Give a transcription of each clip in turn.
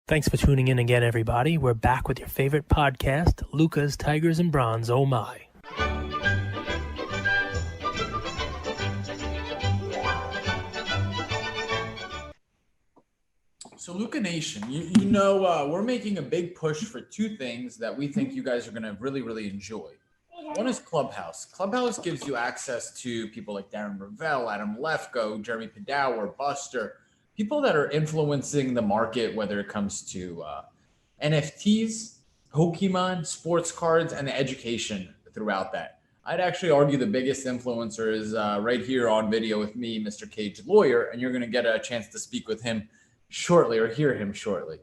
Thanks for tuning in again, everybody. We're back with your favorite podcast, Luca's Tigers and Bronze. Oh my. So Luca Nation, we're making a big push for two things that we think you guys are going to really enjoy. One is Clubhouse. Clubhouse gives you access to people like Darren Rovell, Adam Lefkoe, Jeremy Padour, Buster, people that are influencing the market, whether it comes to NFTs, Pokemon, sports cards, and the education throughout that. I'd actually argue the biggest influencer is right here on video with me, Mr. Cage Lawyer, and you're going to get a chance to speak with him shortly or hear him shortly.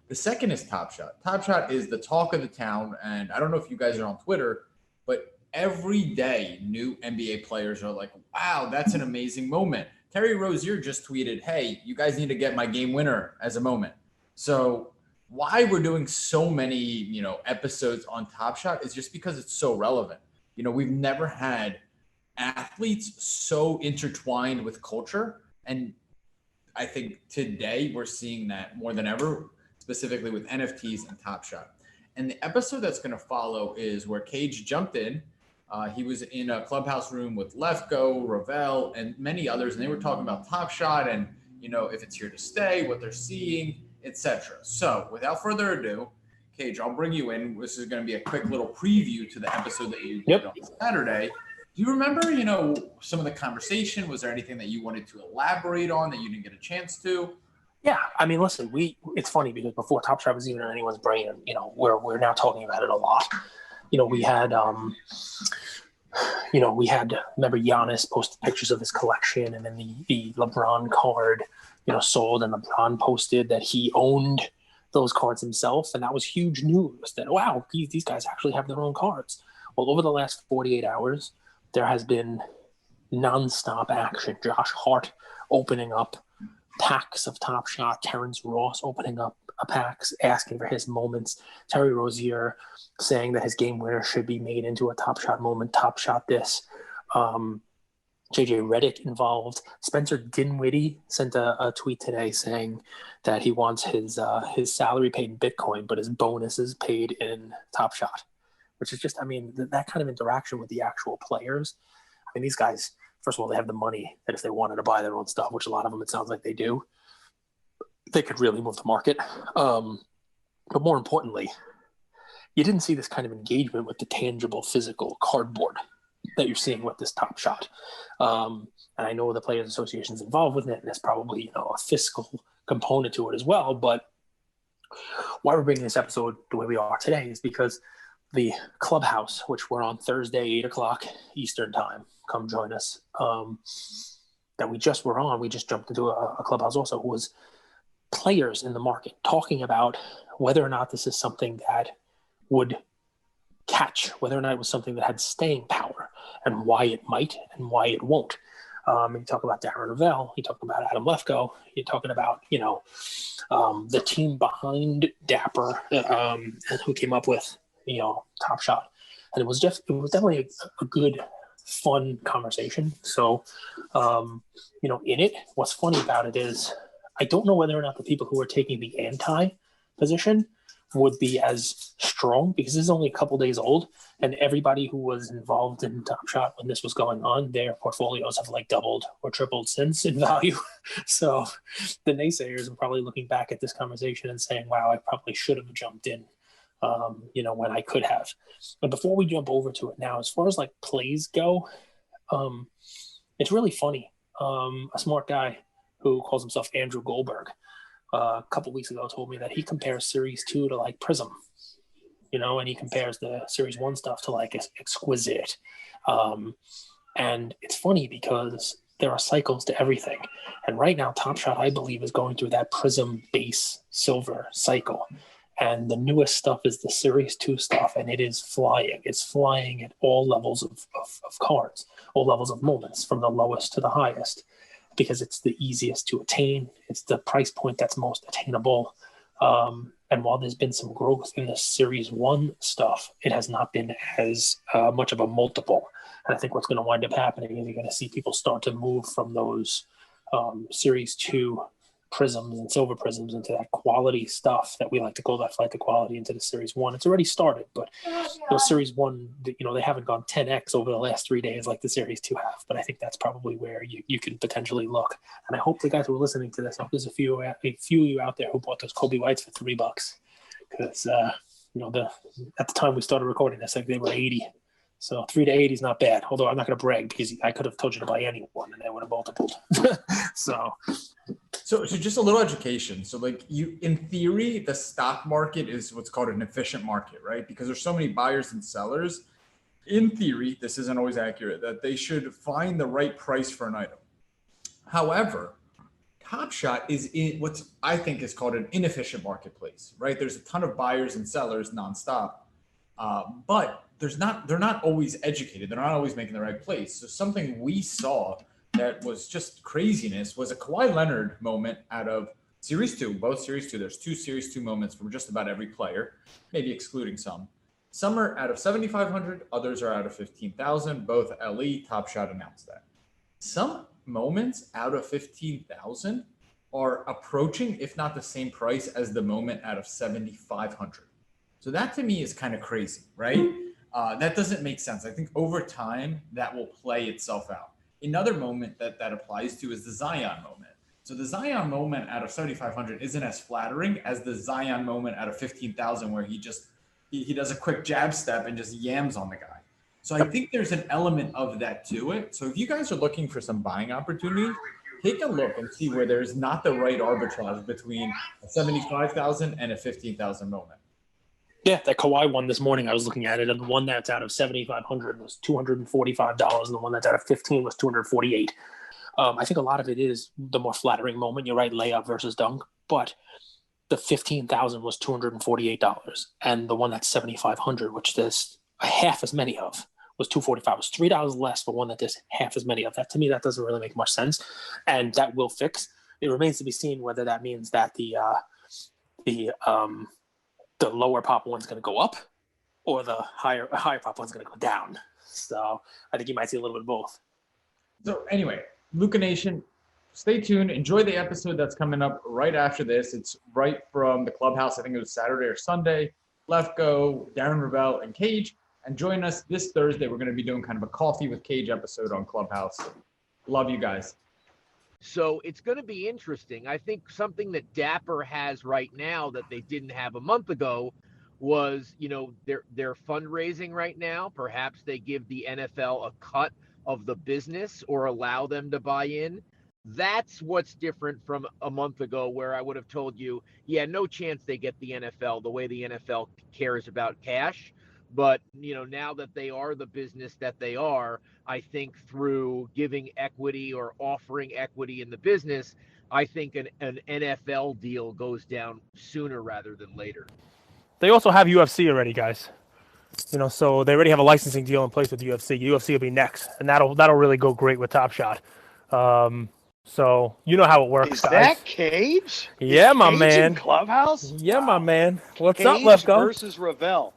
The second is TopShot. TopShot is the talk of the town, and I don't know if you guys are on Twitter, but every day new NBA players are like, wow, that's an amazing moment. Terry Rozier just tweeted, hey, you guys need to get my game winner as a moment. So why we're doing so many, episodes on TopShot is just because it's so relevant. We've never had athletes so intertwined with culture. And I think today we're seeing that more than ever, specifically with NFTs and TopShot. And the episode that's going to follow is where Cage jumped in. He was in a Clubhouse room with Lefkoe, Rovell, and many others, and they were talking about TopShot and, if it's here to stay, what they're seeing, etc. So without further ado, Cage, I'll bring you in. This is going to be a quick little preview to the episode that you did on Saturday. Do you remember, some of the conversation? Was there anything that you wanted to elaborate on that you didn't get a chance to? Yeah, I mean, listen, it's funny because before TopShot was even in anyone's brain, we're now talking about it a lot. We had, remember Giannis posted pictures of his collection, and then the LeBron card, sold, and LeBron posted that he owned those cards himself. And that was huge news that, wow, these guys actually have their own cards. Well, over the last 48 hours, there has been nonstop action. Josh Hart opening up packs of TopShot, Terrence Ross opening up packs, asking for his moments, Terry Rozier saying that his game winner should be made into a TopShot moment, TopShot this, JJ Redick involved. Spencer Dinwiddie sent a tweet today saying that he wants his salary paid in Bitcoin, but his bonuses paid in TopShot, which is just, that kind of interaction with the actual players. These guys, first of all, they have the money that if they wanted to buy their own stuff, which a lot of them, it sounds like they do, they could really move the market. But more importantly, you didn't see this kind of engagement with the tangible physical cardboard that you're seeing with this TopShot. And I know the Players Association is involved with it, and there's probably, a fiscal component to it as well. But why we're bringing this episode the way we are today is because the Clubhouse, which we're on Thursday, 8 o'clock Eastern time, come join us, that we just were on. We just jumped into a Clubhouse also, who was players in the market talking about whether or not this is something that would catch, whether or not it was something that had staying power, and why it might and why it won't. You talk about Darren Rovell, you talk about Adam Lefkoe, you're talking about, the team behind Dapper, and who came up with, TopShot. And it was definitely a good, fun conversation. So, in it, what's funny about it is I don't know whether or not the people who are taking the anti position would be as strong, because this is only a couple days old, and everybody who was involved in TopShot when this was going on, their portfolios have doubled or tripled since in value. So the naysayers are probably looking back at this conversation and saying, wow, I probably should have jumped in, when I could have. But before we jump over to it now, as far as plays go, it's really funny. A smart guy who calls himself Andrew Goldberg, a couple weeks ago told me that he compares Series 2 to Prism, and he compares the Series 1 stuff to Exquisite. And it's funny because there are cycles to everything. And right now, TopShot, I believe, is going through that Prism base silver cycle. And the newest stuff is the Series 2 stuff, and it is flying. It's flying at all levels of cards, all levels of moments, from the lowest to the highest, because it's the easiest to attain. It's the price point that's most attainable. And while there's been some growth in the Series 1 stuff, it has not been as much of a multiple. And I think what's going to wind up happening is you're going to see people start to move from those Series 2 prisms and silver prisms into that quality stuff that we like to call that flight to quality into the Series 1. It's already started, but Series 1, they haven't gone 10x over the last 3 days like the Series 2 have. But I think that's probably where you can potentially look. And I hope the guys who are listening to this, I hope there's a few of you out there who bought those Kobe Whites for $3. Because, at the time we started recording this, like they were 80. So 3 to 80 is not bad. Although I'm not going to brag because I could have told you to buy anyone and they would have multiplied. So just a little education. So like in theory, the stock market is what's called an efficient market, right? Because there's so many buyers and sellers. In theory, this isn't always accurate, that they should find the right price for an item. However, TopShot is in what I think is called an inefficient marketplace, right? There's a ton of buyers and sellers nonstop, but they're not always educated. They're not always making the right place. So something we saw that was just craziness was a Kawhi Leonard moment out of Series 2, both Series 2. There's 2 Series 2 moments from just about every player, maybe excluding some. Some are out of 7,500, others are out of 15,000. Both LE, TopShot announced that. Some moments out of 15,000 are approaching, if not the same price as the moment out of 7,500. So that to me is kind of crazy, right? That doesn't make sense. I think over time that will play itself out. Another moment that applies to is the Zion moment. So the Zion moment out of 7,500 isn't as flattering as the Zion moment out of 15,000, where he does a quick jab step and just yams on the guy. So I think there's an element of that to it. So if you guys are looking for some buying opportunity, take a look and see where there's not the right arbitrage between a 75,000 and a 15,000 moment. Yeah, that Kawhi one this morning, I was looking at it, and the one that's out of 7,500 was $245, and the one that's out of 15 was $248. I think a lot of it is the more flattering moment. You're right, layup versus dunk, but the 15,000 was $248, and the one that's 7,500, which there's half as many of, was $245. It was $3 less for one that there's half as many of. That to me, that doesn't really make much sense, and that will fix. It remains to be seen whether that means that the lower pop one's going to go up or the higher pop one's going to go down. So I think you might see a little bit of both. So anyway, Luca Nation, stay tuned. Enjoy the episode that's coming up right after this. It's right from the Clubhouse. I think it was Saturday or Sunday. Lefkoe, Darren, Rovell, and Cage. And join us this Thursday. We're going to be doing kind of a coffee with Cage episode on Clubhouse. Love you guys. So it's going to be interesting. I think something that Dapper has right now that they didn't have a month ago was, their fundraising right now. Perhaps they give the NFL a cut of the business or allow them to buy in. That's what's different from a month ago, where I would have told you, yeah, no chance they get the NFL the way the NFL cares about cash. But, now that they are the business that they are, I think through giving equity or offering equity in the business, I think an NFL deal goes down sooner rather than later. They also have UFC already, guys. So they already have a licensing deal in place with UFC. UFC will be next, and that'll really go great with TopShot. So you know how it works, Is guys. that Cage? Yeah, Is my Cage man. in Clubhouse? Yeah, my man. What's Cage up, Lefkoe? versus Rovell.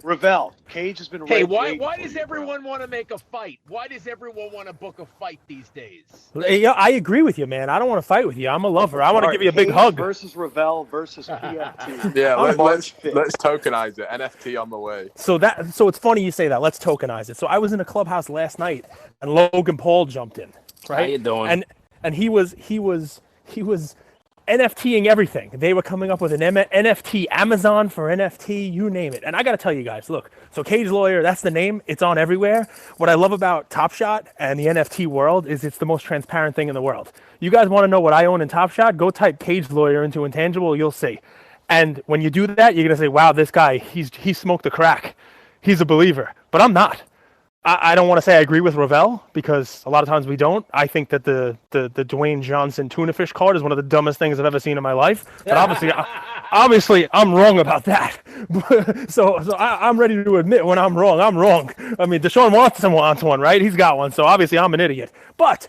Rovell. Cage has been. Hey, why does everyone want to make a fight? Why does everyone want to book a fight these days? Yeah, I agree with you, man. I don't want to fight with you. I'm a lover. I want to give you a big Cage hug. Versus Rovell versus PFT. Yeah, let's tokenize it. NFT on the way. So it's funny you say that. Let's tokenize it. So I was in a Clubhouse last night, and Logan Paul jumped in. Right? How you doing? And he was NFTing everything. They were coming up with an NFT, Amazon for NFT, you name it. And I got to tell you guys, look, so Cage Lawyer, that's the name. It's on everywhere. What I love about TopShot and the NFT world is it's the most transparent thing in the world. You guys want to know what I own in TopShot? Go type Cage Lawyer into Intangible, you'll see. And when you do that, you're going to say, wow, this guy, he smoked a crack. He's a believer. But I'm not. I don't want to say I agree with Rovell because a lot of times we don't. I think that the Dwayne Johnson tuna fish card is one of the dumbest things I've ever seen in my life. But obviously, I'm wrong about that. so I'm ready to admit when I'm wrong. I'm wrong. I mean, Deshaun Watson wants one, right? He's got one. So obviously, I'm an idiot. But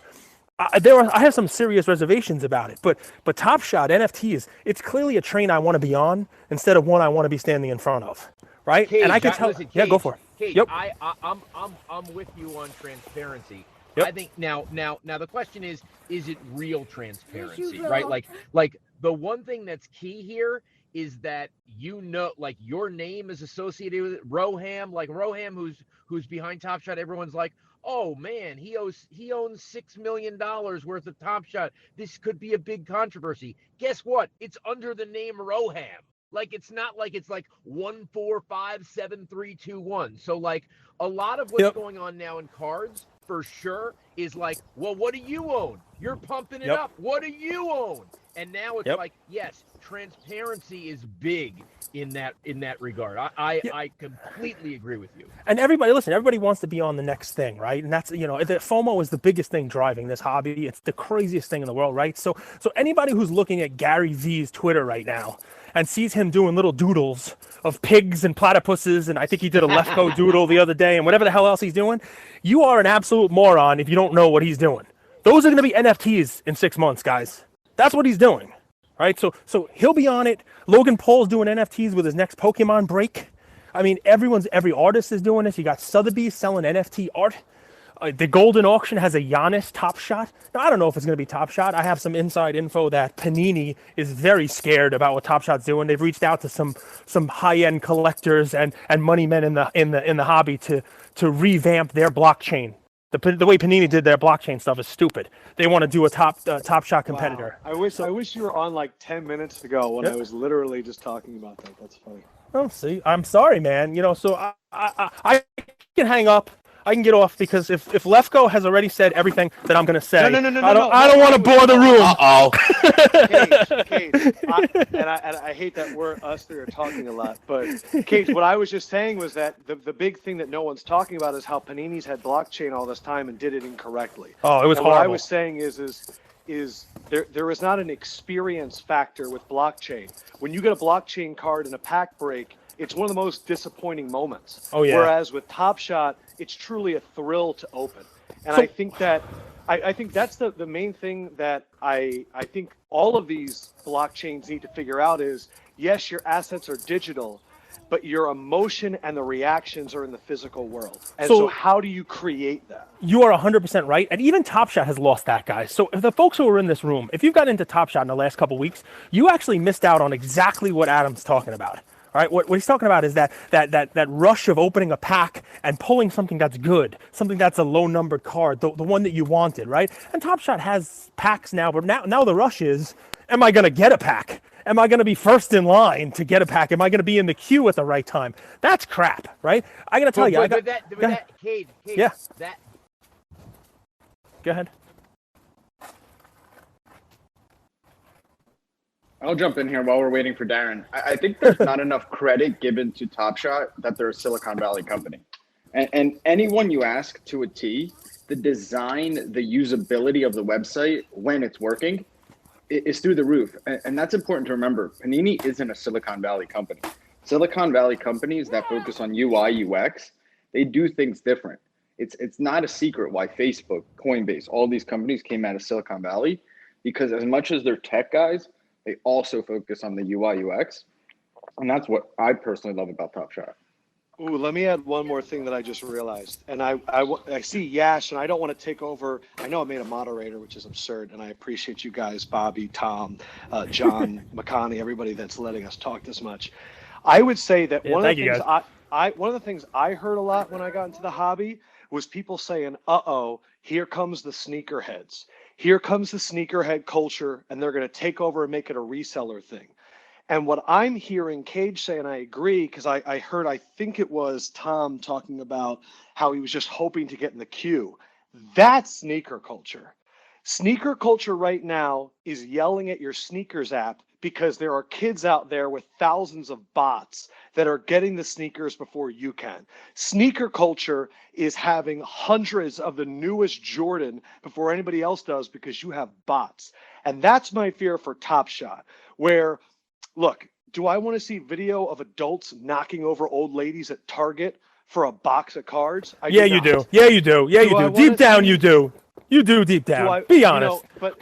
I have some serious reservations about it. But TopShot NFTs, it's clearly a train I want to be on instead of one I want to be standing in front of, right? Cage, and I can tell. listen, Cage, yeah, go for it. Cage, yep. I'm with you on transparency. Yep. I think now the question is it real transparency, right? Like the one thing that's key here is that like your name is associated with it. Roham, like Roham, who's behind TopShot. Everyone's like, oh man, he owns $6 million worth of TopShot. This could be a big controversy. Guess what? It's under the name Roham. Like it's not like it's like 1457321. So like a lot of what's going on now in cards for sure is like, well, what do you own? You're pumping it up. What do you own? And now it's like, yes, transparency is big in that regard. I completely agree with you. And everybody wants to be on the next thing, right? And that's, the FOMO is the biggest thing driving this hobby. It's the craziest thing in the world, right? So anybody who's looking at Gary V's Twitter right now and sees him doing little doodles of pigs and platypuses, and I think he did a Lefkoe doodle the other day, and whatever the hell else he's doing, you are an absolute moron if you don't know what he's doing. Those are going to be NFTs in 6 months, guys. That's what he's doing, right? So he'll be on it. Logan Paul's doing NFTs with his next Pokemon break. I mean, every artist is doing this. You got Sotheby's selling NFT art. The Golden Auction has a Giannis TopShot. Now, I don't know if it's going to be TopShot. I have some inside info that Panini is very scared about what TopShot's doing. They've reached out to some high-end collectors and money men in the hobby to revamp their blockchain. The way Panini did their blockchain stuff is stupid. They want to do a TopShot competitor. Wow. I wish you were on like 10 minutes ago when I was literally just talking about that. That's funny. Oh, see, I'm sorry, man. So I can hang up. I can get off because if Lefkoe has already said everything that I'm going to say, no, I don't want to bore the room. Cage, I hate that us three are talking a lot, but Cage, what I was just saying was that the big thing that no one's talking about is how Panini's had blockchain all this time and did it incorrectly. Oh, it was horrible. What I was saying is there is not an experience factor with blockchain. When you get a blockchain card in a pack break, it's one of the most disappointing moments. Oh, yeah. Whereas with TopShot, it's truly a thrill to open. And I think that I think that's the main thing that I think all of these blockchains need to figure out is, yes, your assets are digital, but your emotion and the reactions are in the physical world. And so how do you create that? You are 100% right. And even TopShot has lost that, guys. So if the folks who are in this room, if you've gotten into TopShot in the last couple of weeks, you actually missed out on exactly what Adam's talking about. All right, what he's talking about is that rush of opening a pack and pulling something that's good, something that's a low-numbered card, the one that you wanted, right? And TopShot has packs now, but now the rush is, am I going to get a pack? Am I going to be first in line to get a pack? Am I going to be in the queue at the right time? That's crap, right? I got to tell you. Cade, yeah. Go ahead. I'll jump in here while we're waiting for Darren. I think there's not enough credit given to TopShot that they're a Silicon Valley company. And anyone you ask to a T, the design, the usability of the website when it's working is through the roof. And that's important to remember. Panini isn't a Silicon Valley company. Silicon Valley companies that focus on UI, UX, they do things different. It's not a secret why Facebook, Coinbase, all these companies came out of Silicon Valley, because as much as they're tech guys, they also focus on the UI UX. And that's what I personally love about TopShot. Ooh, let me add one more thing that I just realized. And I see Yash, and I don't want to take over. I know I made a moderator, which is absurd. And I appreciate you guys, Bobby, Tom, John, McConney, everybody that's letting us talk this much. I would say that one of the things I heard a lot when I got into the hobby was people saying, uh-oh, here comes the sneakerheads. Here comes the sneakerhead culture, and they're going to take over and make it a reseller thing. And what I'm hearing Cage say, and I agree, because I heard, I think it was Tom talking about how he was just hoping to get in the queue. That's sneaker culture. Sneaker culture right now is yelling at your sneakers app because there are kids out there with thousands of bots that are getting the sneakers before you can. Sneaker culture is having hundreds of the newest Jordan before anybody else does because you have bots. And that's my fear for TopShot, where, look, do I want to see video of adults knocking over old ladies at Target for a box of cards? Yeah, you do. Yeah, you do. Yeah, you do. Deep down, you do. You do deep down. Be honest. But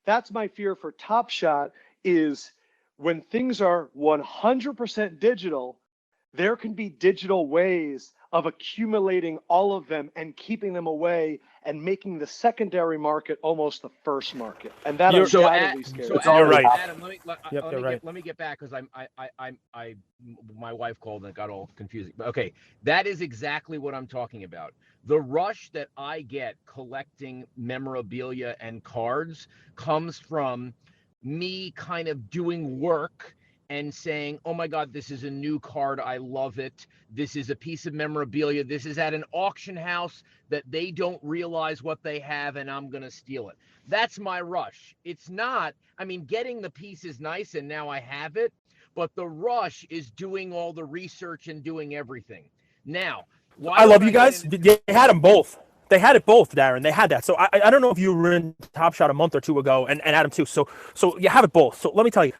that's my fear for TopShot is when things are 100% digital, there can be digital ways of accumulating all of them and keeping them away and making the secondary market almost the first market, and that undoubtedly scares me. You're right. Adam, let me get back because my wife called and it got all confusing. But okay, that is exactly what I'm talking about. The rush that I get collecting memorabilia and cards comes from me kind of doing work and saying, oh my God, this is a new card. I love it. This is a piece of memorabilia. This is at an auction house that they don't realize what they have, and I'm going to steal it. That's my rush. It's not, I mean, getting the piece is nice and now I have it, but the rush is doing all the research and doing everything. Now, I love you guys. They had them both. They had it both, Darren. They had that. So I don't know if you were in TopShot a month or two ago, and Adam too. So you have it both. So let me tell you,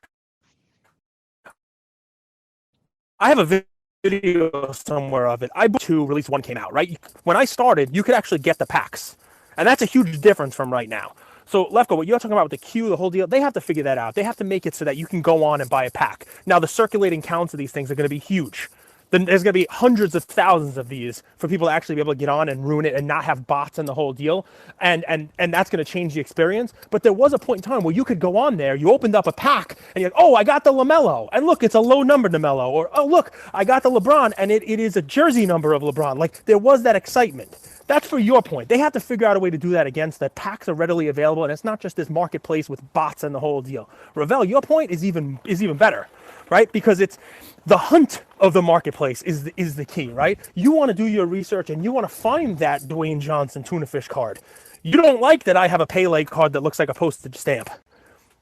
I have a video somewhere of it. I bought two, release one came out, right? When I started, you could actually get the packs. And that's a huge difference from right now. So, Lefkoe, what you're talking about with the queue, the whole deal, they have to figure that out. They have to make it so that you can go on and buy a pack. Now, the circulating counts of these things are going to be huge. Then there's going to be hundreds of thousands of these for people to actually be able to get on and ruin it and not have bots and the whole deal. And that's going to change the experience. But there was a point in time where you could go on there, you opened up a pack, and you're like, oh, I got the LaMelo. And look, it's a low number LaMelo. Or, oh, look, I got the LeBron, and it is a jersey number of LeBron. Like, there was that excitement. That's for your point. They have to figure out a way to do that again so that packs are readily available, and it's not just this marketplace with bots and the whole deal. Rovell, your point is even better, right? Because it's the hunt of the marketplace is the key, right? You want to do your research and you want to find that Dwayne Johnson tuna fish card. You don't like that I have a Pele card that looks like a postage stamp.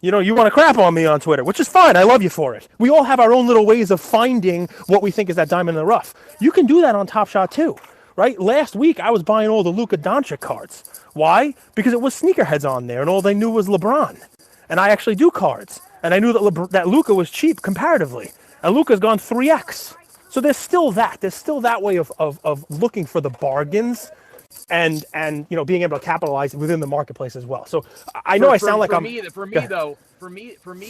You know, you want to crap on me on Twitter, which is fine. I love you for it. We all have our own little ways of finding what we think is that diamond in the rough. You can do that on TopShot too, right? Last week, I was buying all the Luka Doncic cards. Why? Because it was sneakerheads on there and all they knew was LeBron. And I actually do cards. And I knew that Luka was cheap comparatively. And Luka's gone 3x. So there's still that. There's still that way of looking for the bargains and you know, being able to capitalize within the marketplace as well. So I know I sound like I'm for me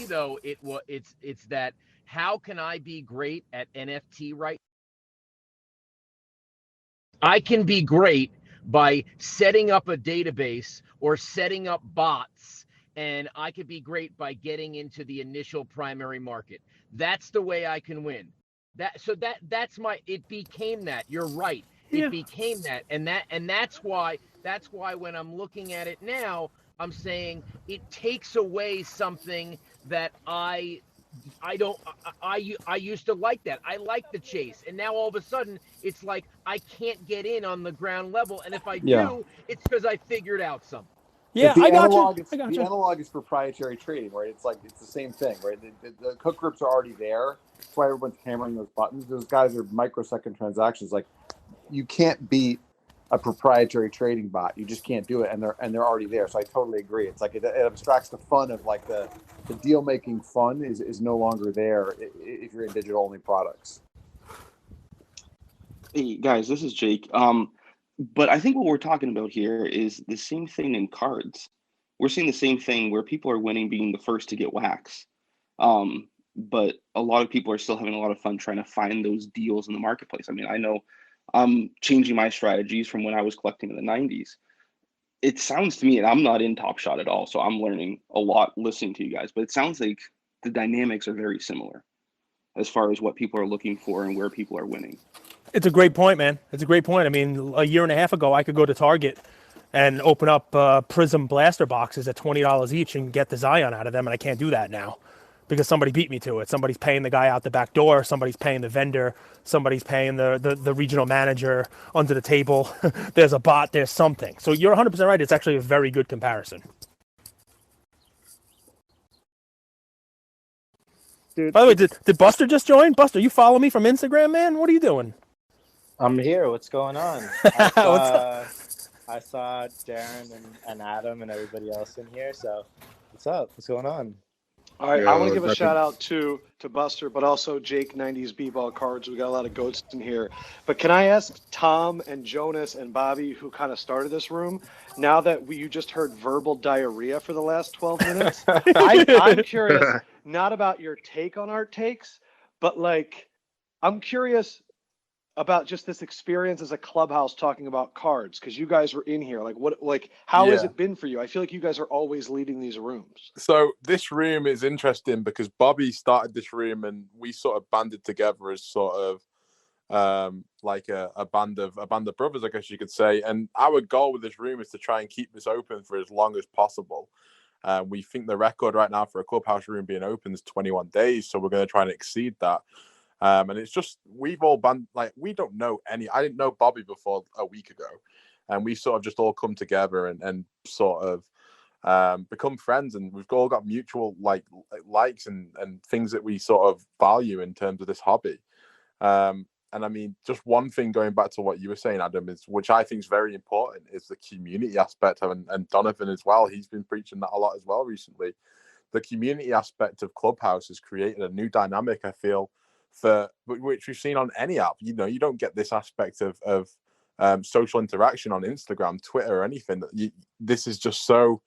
though, it's that how can I be great at NFT right? I can be great by setting up a database or setting up bots, and I could be great by getting into the initial primary market. That's the way I can win. It became that. You're right. It became that. And that's why when I'm looking at it now, I'm saying it takes away something that I used to like that. I like the chase. And now all of a sudden it's like I can't get in on the ground level. And if I do, it's because I figured out something. Yeah, the I got analog you. The analog is proprietary trading, right? It's the same thing, right? The cook groups are already there. That's why everyone's hammering those buttons. Those guys are microsecond transactions. Like, you can't beat a proprietary trading bot. You just can't do it, and they're already there. So I totally agree. It's like it abstracts the fun of like the deal making fun is no longer there if you're in digital only products. Hey guys, this is Jake. But I think what we're talking about here is the same thing in cards. We're seeing the same thing where people are winning being the first to get wax. But a lot of people are still having a lot of fun trying to find those deals in the marketplace. I mean, I know I'm changing my strategies from when I was collecting in the 90s. It sounds to me, and I'm not in TopShot at all, so I'm learning a lot listening to you guys, but it sounds like the dynamics are very similar as far as what people are looking for and where people are winning. It's a great point, man. It's a great point. I mean, a year and a half ago, I could go to Target and open up Prism blaster boxes at $20 each and get the Zion out of them, and I can't do that now because somebody beat me to it. Somebody's paying the guy out the back door. Somebody's paying the vendor. Somebody's paying the regional manager under the table. There's a bot. There's something. So you're 100% right. It's actually a very good comparison. Dude, by the way, did Buster just join? Buster, you follow me from Instagram, man? What are you doing? I'm here. What's going on? What's up? I saw Darren and Adam and everybody else in here. So what's up? What's going on? All right, I want to give a shout out to Buster, but also Jake 90s B-ball cards. We got a lot of goats in here. But can I ask Tom and Jonas and Bobby, who kind of started this room, now that you just heard verbal diarrhea for the last 12 minutes, I'm curious, not about your take on our takes, but like, I'm curious about just this experience as a Clubhouse talking about cards, because you guys were in here. How has Yeah. it been for you? I feel like you guys are always leading these rooms. So this room is interesting because Bobby started this room and we sort of banded together as sort of like a band of brothers, I guess you could say. And our goal with this room is to try and keep this open for as long as possible. We think the record right now for a Clubhouse room being open is 21 days, so we're going to try and exceed that. And it's just, we've all been like, we don't know I didn't know Bobby before a week ago, and we sort of just all come together and sort of become friends, and we've all got mutual likes and things that we sort of value in terms of this hobby. And I mean, just one thing going back to what you were saying, Adam, is which I think is very important, is the community aspect of, and Donovan as well. He's been preaching that a lot as well recently. The community aspect of Clubhouse has created a new dynamic, I feel, for which we've seen on any app. You know, you don't get this aspect of social interaction on Instagram, Twitter, or anything. This is just so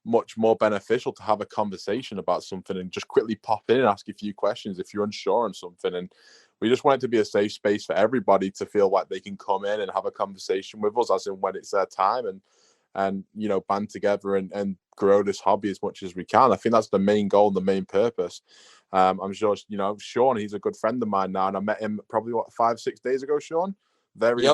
much more beneficial to have a conversation about something and just quickly pop in and ask a few questions if you're unsure on something. And we just want it to be a safe space for everybody to feel like they can come in and have a conversation with us, as in when it's their time, and you know, band together and grow this hobby as much as we can. I think that's the main goal and the main purpose. I'm sure, you know, Sean, he's a good friend of mine now, and I met him probably 5-6 days ago, Sean. Very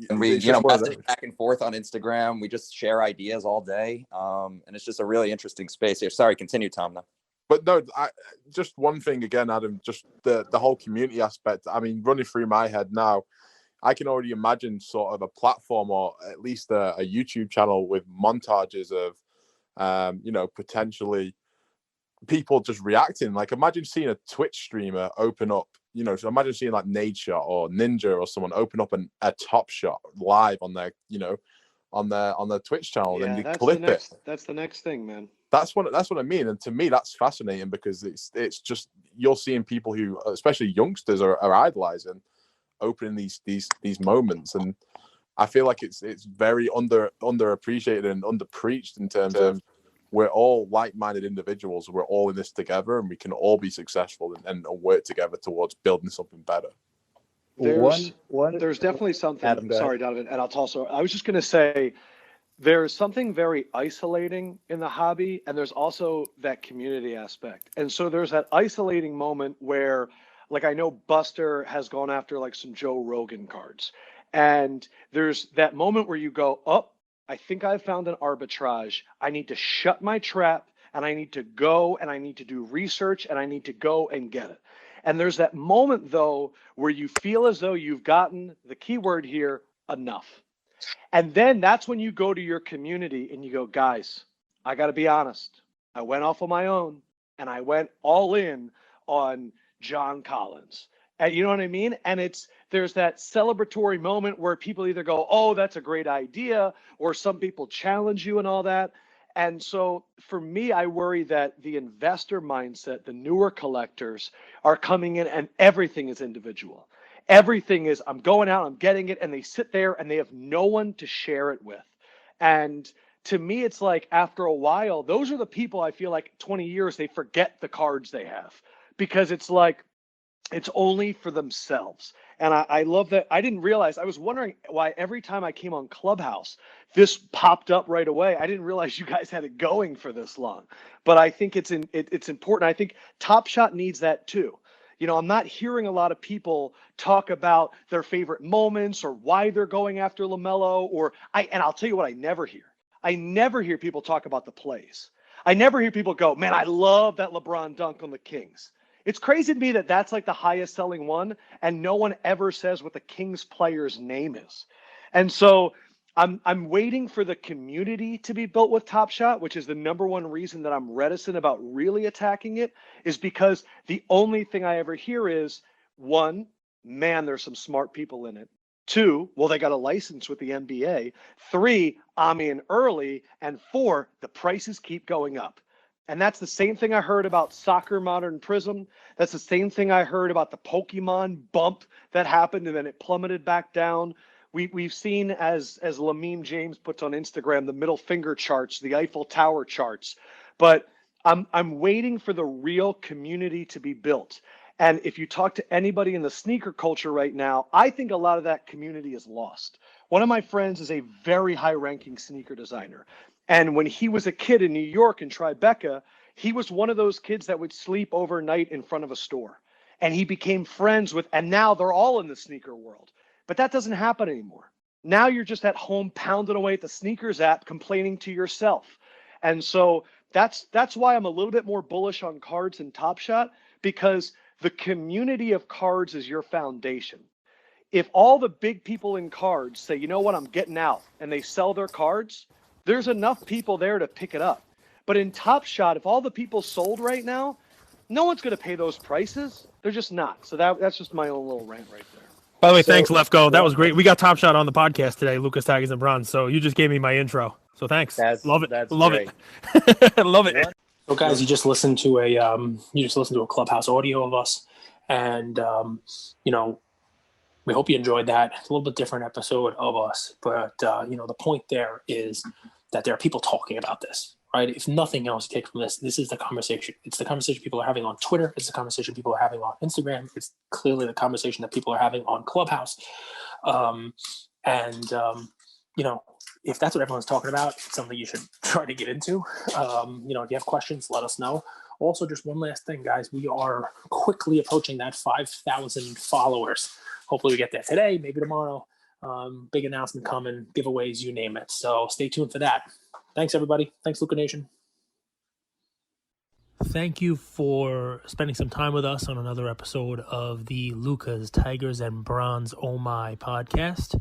and we message back and forth on Instagram. We just share ideas all day, and it's just a really interesting space here. Sorry, continue, Tom, though. But no, just one thing again, Adam, just the whole community aspect. I mean, running through my head now, I can already imagine sort of a platform, or at least a YouTube channel with montages of, you know, potentially people just reacting. Like, imagine seeing a Twitch streamer open up, you know, so imagine seeing like Nature or Ninja or someone open up a TopShot live on their, you know, on their Twitch channel, and they clip it. That's the next thing, man. That's what I mean, and to me that's fascinating, because it's just, you're seeing people who, especially youngsters, are idolizing, opening these moments, and I feel like it's very underappreciated and underpreached in terms of, we're all like-minded individuals, we're all in this together, and we can all be successful and work together towards building something better. There's definitely something. Adam, sorry, Donovan, and I was just going to say, there's something very isolating in the hobby, and there's also that community aspect. And so there's that isolating moment where, like, I know Buster has gone after like some Joe Rogan cards, and there's that moment where you go, oh, I think I've found an arbitrage. I need to shut my trap, and I need to go, and I need to do research, and I need to go and get it. And there's that moment, though, where you feel as though you've gotten, the key word here, enough. And then that's when you go to your community and you go, guys, I got to be honest. I went off on my own, and I went all in on John Collins. And you know what I mean? And there's that celebratory moment where people either go, oh, that's a great idea, or some people challenge you and all that. And so for me, I worry that the investor mindset, the newer collectors, are coming in and everything is individual. Everything is, I'm going out, I'm getting it, and they sit there and they have no one to share it with. And to me, it's like, after a while, those are the people, I feel like 20 years, they forget the cards they have, because it's like, it's only for themselves. And I love that. I didn't realize, I was wondering why every time I came on Clubhouse, this popped up right away. I didn't realize you guys had it going for this long, but I think it's important. I think TopShot needs that too. You know, I'm not hearing a lot of people talk about their favorite moments or why they're going after LaMelo, and I'll tell you what I never hear. I never hear people talk about the plays. I never hear people go, man, I love that LeBron dunk on the Kings. It's crazy to me that that's like the highest selling one, and no one ever says what the Kings player's name is. And so I'm waiting for the community to be built with TopShot, which is the number one reason that I'm reticent about really attacking it, is because the only thing I ever hear is, one, man, there's some smart people in it. Two, well, they got a license with the NBA. Three, I'm in early. And four, the prices keep going up. And that's the same thing I heard about Soccer Modern Prism. That's the same thing I heard about the Pokemon bump that happened and then it plummeted back down. We've seen, as Lamine James puts on Instagram, the middle finger charts, the Eiffel Tower charts. But I'm waiting for the real community to be built. And if you talk to anybody in the sneaker culture right now, I think a lot of that community is lost. One of my friends is a very high-ranking sneaker designer. And when he was a kid in New York in Tribeca, he was one of those kids that would sleep overnight in front of a store. And he became friends with, and now they're all in the sneaker world. But that doesn't happen anymore. Now you're just at home pounding away at the sneakers app, complaining to yourself. And so that's why I'm a little bit more bullish on cards and TopShot, because the community of cards is your foundation. If all the big people in cards say, you know what, I'm getting out, and they sell their cards, there's enough people there to pick it up. But in TopShot, if all the people sold right now, no one's going to pay those prices. They're just not. So that's just my own little rant right there. By the way, thanks, Lefkoe. That was great. We got TopShot on the podcast today, Lucas, Tigers, and Bronze. So you just gave me my intro. So thanks. Love it. Love great. it. Love it. So guys, you just listened to a Clubhouse audio of us, and we hope you enjoyed that. It's a little bit different episode of us, but the point there is that there are people talking about this, right? If nothing else, you take from this is the conversation. It's the conversation people are having on Twitter. It's the conversation people are having on Instagram. It's clearly the conversation that people are having on Clubhouse. If that's what everyone's talking about, it's something you should try to get into. If you have questions, let us know. Also, just one last thing, guys. We are quickly approaching that 5,000 followers. Hopefully we get there today, maybe tomorrow. Big announcement coming, giveaways, you name it. So stay tuned for that. Thanks, everybody. Thanks, Luca Nation. Thank you for spending some time with us on another episode of the Lucas, Tigers, and Bronze Oh My podcast.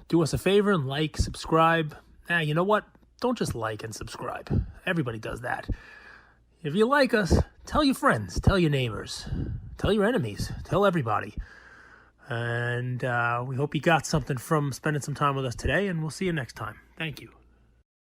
Do us a favor and like, subscribe. You know what? Don't just like and subscribe. Everybody does that. If you like us, tell your friends, tell your neighbors, tell your enemies, tell everybody. And we hope you got something from spending some time with us today, and we'll see you next time. Thank you.